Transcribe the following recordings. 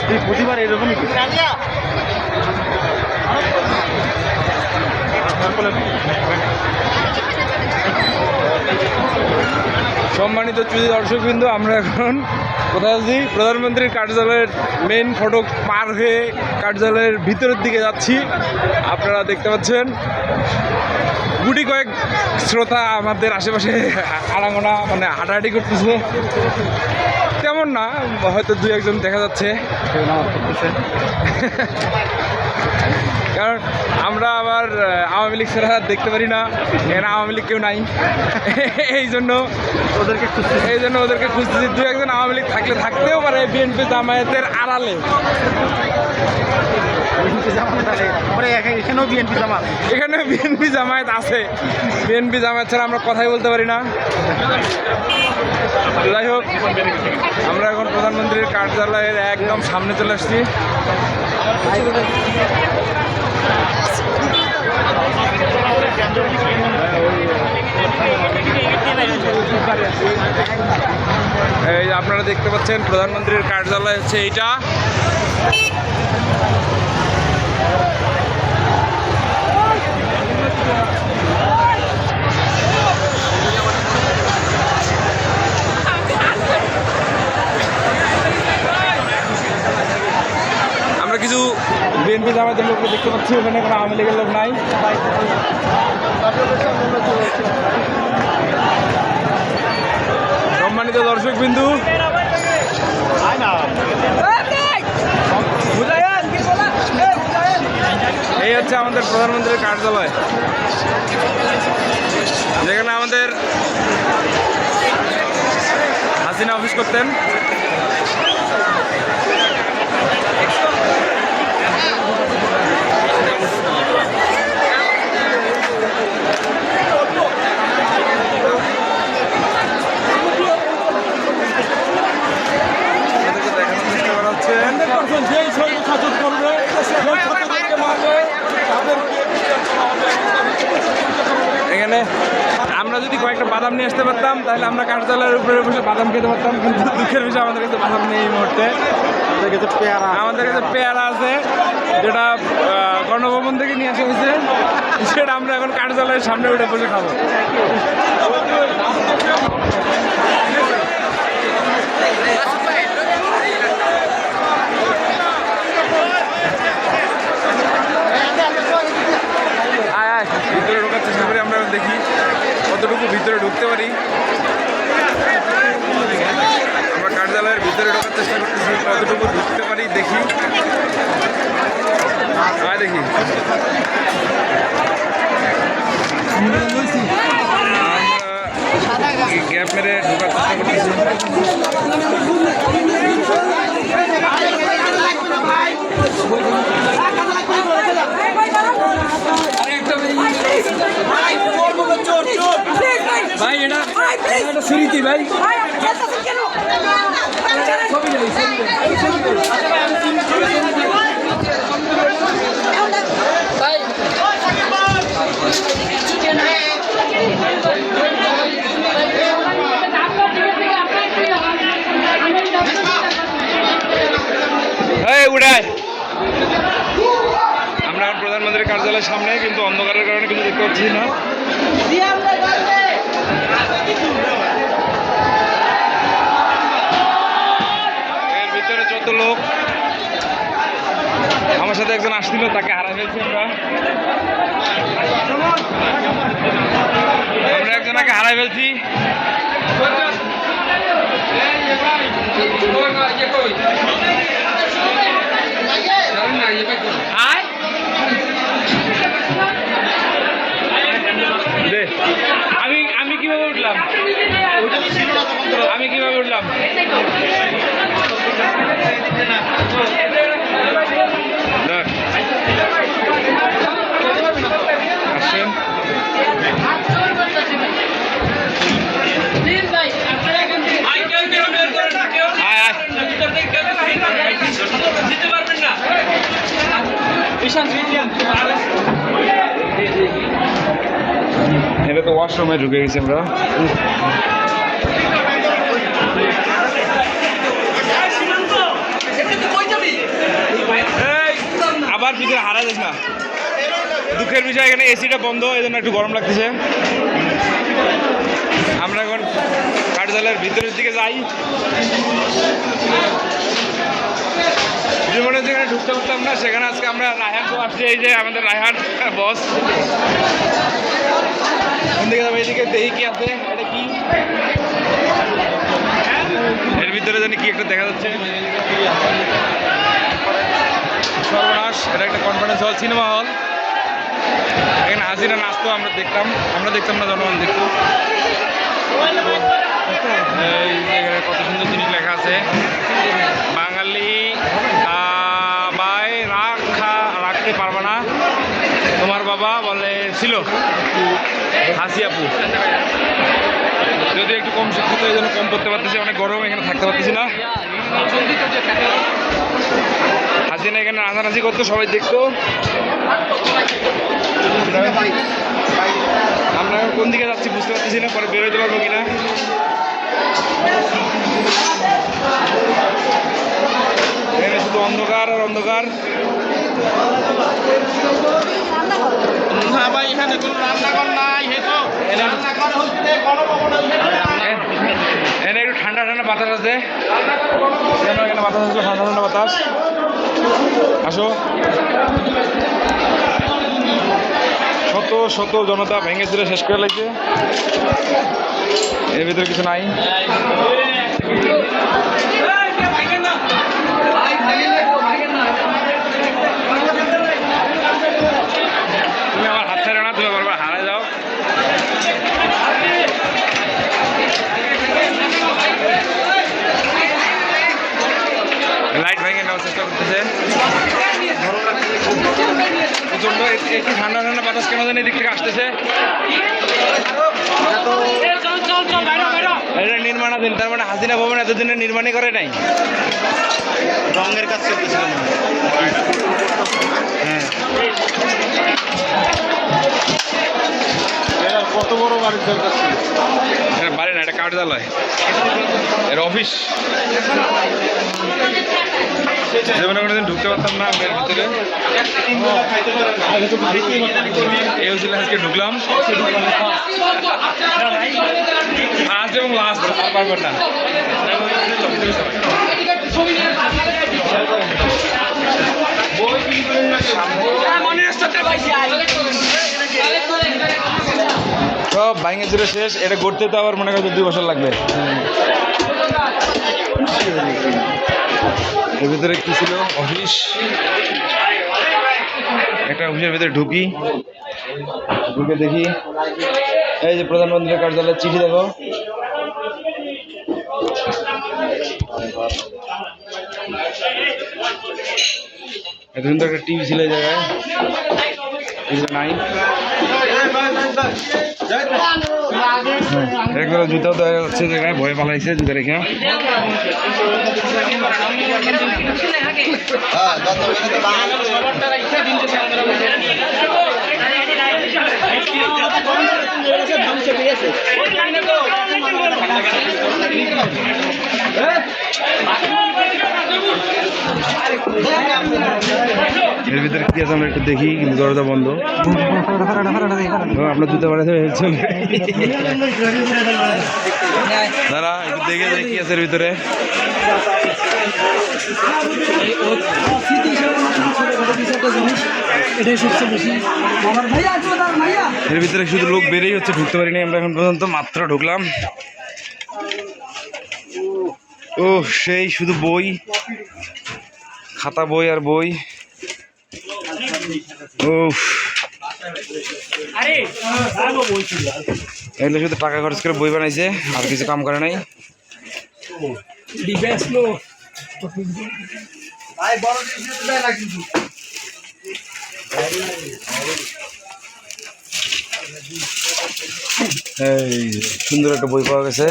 তুই প্রতিবার এরকমই সম্মানিত দর্শকবৃন্দ, আমরা এখন কোথায় আছি? প্রধানমন্ত্রীর কার্যালয়ের মেইন ফটক পার হয়ে কার্যালয়ের ভিতরের দিকে যাচ্ছি। আপনারা দেখতে পাচ্ছেন গুটি কয়েক শ্রোতা আমাদের আশেপাশে আনাগোনা মানে হাঁটাহাঁটি করতেছে। তেমন না, হয়তো দুই একজন দেখা যাচ্ছে, কারণ আমরা আবার আওয়ামী লীগ ছাড়া দেখতে পারি না, এখানে আওয়ামী লীগ কেউ নাই। এই জন্য ওদেরকে খুঁজতেছি। দু একজন আওয়ামী লীগ থাকলে থাকতেও পারে বিএনপি জামায়াতের আড়ালে। এখানেও বিএনপি জামায়াত আছে। বিএনপি জামায়াত ছাড়া আমরা কথাই বলতে পারি না। যাই হোক, আমরা এখন প্রধানমন্ত্রীর কার্যালয়ের একদম সামনে চলে আসছি। এই যে আপনারা দেখতে পাচ্ছেন প্রধানমন্ত্রীর কার্যালয় হচ্ছে এইটা। আমরা কিছু বিএনপি জামায়াতের লোককে দেখতে পাচ্ছি, ওখানে কোনো আওয়ামী লীগের লোক নাই। সম্মানিত দর্শকবিন্দু, এই হচ্ছে আমাদের প্রধানমন্ত্রীর কার্যালয়, যেখানে আমাদের হাসিনা অফিস করতেন। এখানে আমরা যদি কয়েকটা বাদাম নিয়ে আসতে পারতাম তাহলে আমরা কার্যালয়ের উপরে বসে বাদাম খেতে পারতাম, কিন্তু দুঃখের বিষয় আমাদের কাছে বাদাম নেই এই মুহূর্তে। আমাদের কাছে পেয়ারা আছে, যেটা গণভবন থেকে নিয়ে আসা হয়েছে, সেটা আমরা এখন কার্যালয়ের সামনে উঠে বসে খাবো। ভিতরে ঢোকার চেষ্টা করি, আমরা দেখি কতটুকু ভিতরে ঢুকতে পারি। আমরা কার্যালয়ের ভিতরে ঢোকার চেষ্টা করতেছি, কতটুকু ঢুকতে পারি দেখি। দেখি আমরা গ্যাপ মেরে ঢোকার চেষ্টা করতেছি। ভাই এটা স্মৃতি ভাই, উড়ায়। আমরা প্রধানমন্ত্রীর কার্যালয়ের সামনে, কিন্তু অন্ধকারের কারণে কিছু দেখতে পাচ্ছি না। এর ভিতরে যত লোক, আমার সাথে একজন আসছিল, তাকে হারা ফেলছি আমরা একজনকে হারাই ফেলছি। আমি কিভাবে উঠলাম? আসেন, এটা তো ওয়াশরুমে ঢুকে গেছি আমরা। ভিতরে হারা যাস না। দুঃখের বিষয় এখানে এসিটা বন্ধ, এই জন্য একটু গরম লাগতেছে। আমরা এখন কার্যালয়ের ভিতরের দিকে যাই। যেখানে যেখানে ঢুকতে পারতাম না সেখানে আজকে আমরা রায়হানকে আসছি। এই যে আমাদের রায়হান বস। কোন দিকে যাবো? এইদিকে দেখি কি আছে। এটা কি? এর ভিতরে জানি কি একটা দেখা যাচ্ছে। সর্বনাশ, এটা একটা কনফারেন্স হল, সিনেমা হল। এখানে হাসিনা নাচতো, আমরা দেখতাম না, জনগণ দেখতো। এই এখানে কত সুন্দর জিনিস লেখা আছে। বাঙালি রাখতে পারবে না, তোমার বাবা বলে ছিল হাসি আপু। যদি একটু কম শিক্ষিত, এই জন্য কম করতে পারতেছি। অনেক গরম, এখানে থাকতে পারতেছি না। হাসিনা এখানে নাচানাচি করতো, সবাই দেখতো। আমরা কোন দিকে যাচ্ছি বুঝতে পারতেছি না, পরে বেরোতে পারবো কিনা। এখানে শুধু অন্ধকার আর অন্ধকার। এখানে একটু ঠান্ডা ঠান্ডা বাতাস আছে। এখানে বাতাস আছে, ঠান্ডা ঠান্ডা বাতাস। আসো। শত শত জনতা ভেঙে চুরে শেষ করে লাগছে। এর ভিতরে কিছু নাই। তুমি আমার হাত ছাড়ো না, তুমি বারবার হারায় যাও। লাইট ভেঙে নেওয়ার চেষ্টা করতেছে। প্রচন্ড একটু ঠান্ডা ঠান্ডা বাতাস কেন জানি এদিক থেকে আসতেছে। এটা নির্মাণাধীন, তার মানে হাসিনা ভবন এতদিনে নির্মাণই করে নাই, রঙের কাজ চলতেছিল। হ্যাঁ, কত বড় বাড়ির দরকার ছিল। এটা বাড়ি না, এটা কার্যালয়, এর অফিস। যেমন কোনোদিন ঢুকতে পারতাম না এর ভিতরে। এই হচ্ছিল আজকে ঢুকলাম, ফার্স্ট এবং লাস্ট, আর পারবেন না। সব ভাঙে চুরে শেষ। এটা করতে তো আবার মনে করছে 2 বছর লাগবে। এর ভিতরে কি ছিল? অফিস। একটা অফিসের ভিতরে ঢুকে দেখি এই যে প্রধানমন্ত্রীর কার্যালয়ের চিঠি। দেখো, এতদিন তো একটা টিভি ছিল এই জায়গায়, নাই। একবার জুতাও দেখা যাচ্ছে জায়গায়, ভয়ে পালাইছে জুতা রেখে। এর ভিতরে কি আছে আমরা একটু দেখি, কিন্তু দরজা বন্ধ। আপনার জুতা বাড়াতে চলে দাঁড়া, একটু দেখে যাই কি আছে এর ভিতরে। এর ভিতরে শুধু লোক বেরিয়ে হচ্ছে, ঢুকতে পারিনি আমরা এখন পর্যন্ত, মাত্র ঢুকলাম। ও সেই শুধু বই, খাতা, বই আর বই। ও এগুলো শুধু টাকা খরচ করে বই বানাইছে, আর কিছু কাম করে নাই। এই সুন্দর একটা বই পাওয়া গেছে।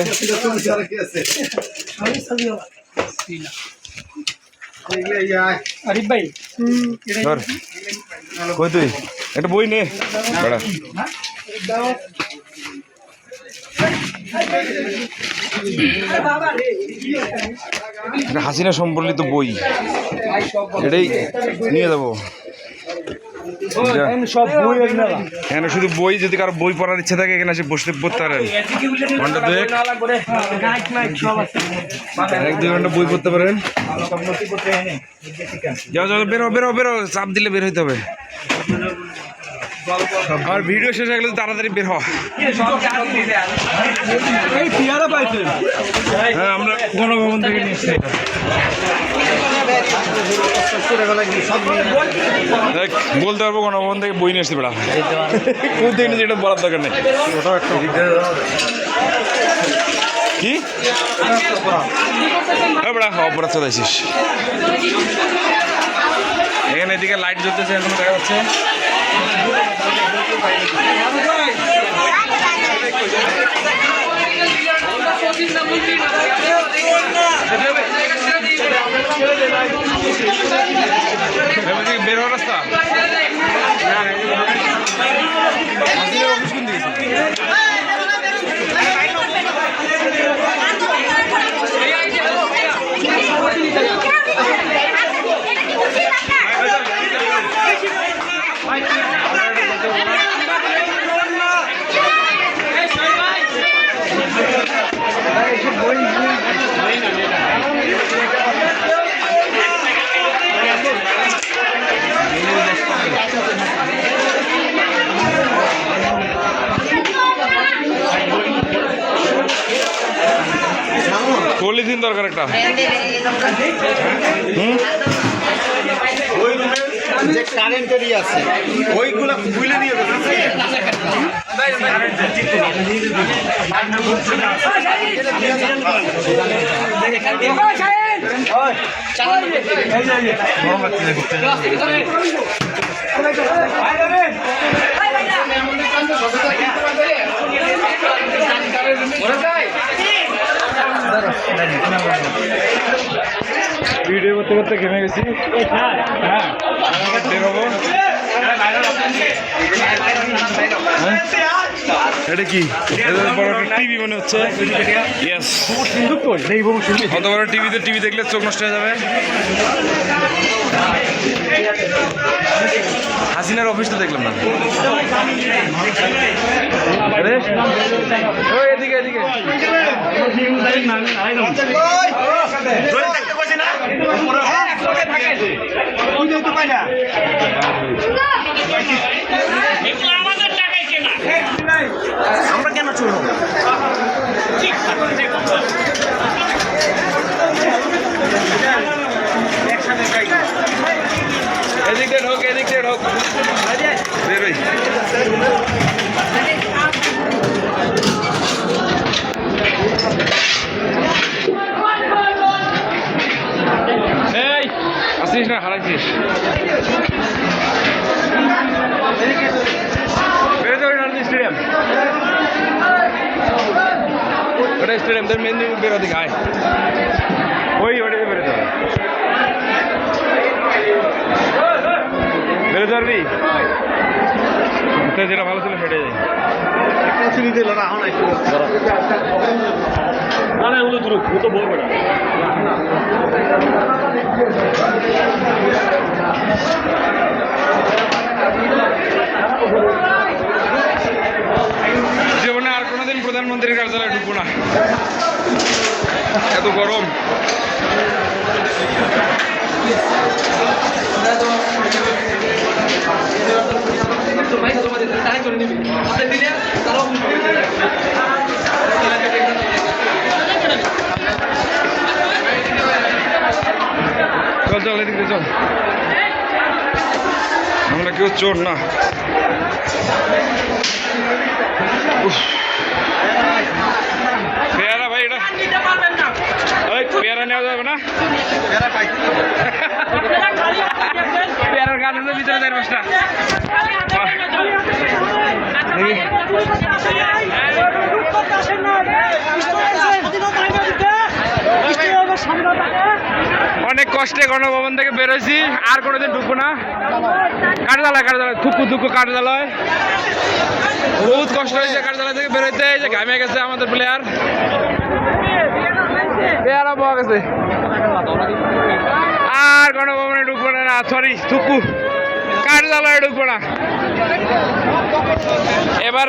কই তুই একটা বই নে বেড়া। হাসিনা সম্বলিত বই, এটাই নিয়ে যাবো। সব বই এখানে শুধু বই, যদি কারো বই পড়ার ইচ্ছা থাকে এখানে এসে বসতে পড়তে পারেন। ঘন্টা দুয়েক, 1-2 ঘন্টা বই পড়তে পারেন। যাও যাও, বেরো বেরো বেরো, চাপ দিলে বের হইতে হবে। আর ভিডিও শেষ হয়ে গেলে তাড়াতাড়ি বের হওয়া। হ্যাঁ, আমরা গণভবন থেকে নিয়ে এসেছি। বলতে পারবো গণভবন থেকে বই নিয়ে এসছি বেড়া, কোন থেকে নিয়েছি এটা বলার দরকার নেই। কি বেড়া অপরাধ চলাইছিস? এখানে এদিকে লাইট জ্বলতেছে, এখন দেখা যাচ্ছে। বের হওয়ার রাস্তা পলিথিন দরকার একটা। যে কারেন্টেরই আছে ওইগুলো খুলে নিয়ে ভিডিও করতে করতে ঘেমে গেছি। হ্যাঁ, বের হবো। এটা কি? বড় টিভি মনে হচ্ছে। ইয়েস, অত বড় টিভি দেখলে চোখ নষ্ট হয়ে যাবে। হাসিনার অফিস তো দেখলাম না। এদিকে এদিকে আমরা কেন চলবো? এদিক দিয়ে ঢোক, এদিক দিয়ে ঢোক, বেরোই। এই আসিস না, হারাইছিস। স্টেডিয়াম, ওটা স্টেডিয়াম, তোর মেন বেরো দিকে আয়, ওই ওটাতে বেরোতে হবে। বেরোতে পারবি? যেটা ভালো ছিল সেটাই যাই। না না, ওগুলো দূর তো বলবো না। জীবনে আর কোনোদিন প্রধানমন্ত্রীর কার্যালয়ে ঢুকবো না, এত গরম। চল চল, এদিকে চল, আমরা কেউ চোর না। পেয়ারা ভাই, এটা পেয়ারা নেওয়া যাবে না? পেয়ারার গাছ আছে ভিতরে, 4-5টা। অনেক কষ্টে গণভবন থেকে বেরোছি, আর কোনোদিন ঢুকবো না। কার্যালয় থুকু কার্যালয়, বহুত কষ্ট হয়েছে কার্যালয় থেকে বেরোতে। এই যে ঘামে গেছে আমাদের প্লেয়ার, পেয়ারা পাওয়া গেছে। আর গণভবনে ঢুকবো না, সরি থুকু কার্যালয়। কার্যালয়ে ঢুকবো না এবার